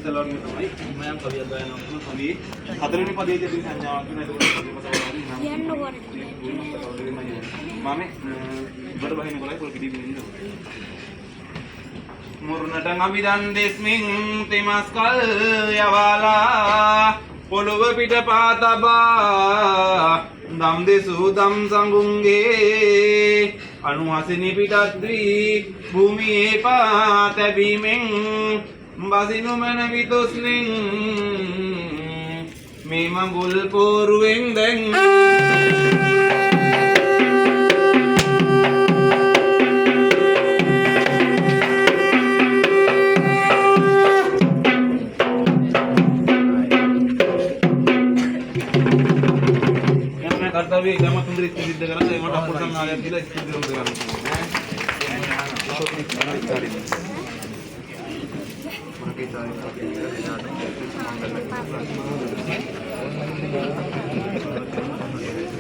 ඉස්සලා වගේ තමයි මම කවියක් ගායනා කරන කවි හතරවෙනි පදයේ තියෙන සංඥාවක් වෙන ඒක මම බර බහින කොලයි පොල් කිඩි බින්ද මුරුණට අමිදන් දෙස්මින් තෙමස්කල් යවාලා පොළොව පිට පාතබා දම් දෙසූ දම් සංගුන්ගේ අනුහසිනි පිටත් වී භූමියේ පා තැබීමෙන් බසිනු මන විතොස්නෙන් මේ මඟුල් පෝරුවෙන් දැන් कर्तव्य एकदम सुंदर सिद्ध करा है मोटा पुरुषां आल्या तिला सिद्ध करून देणार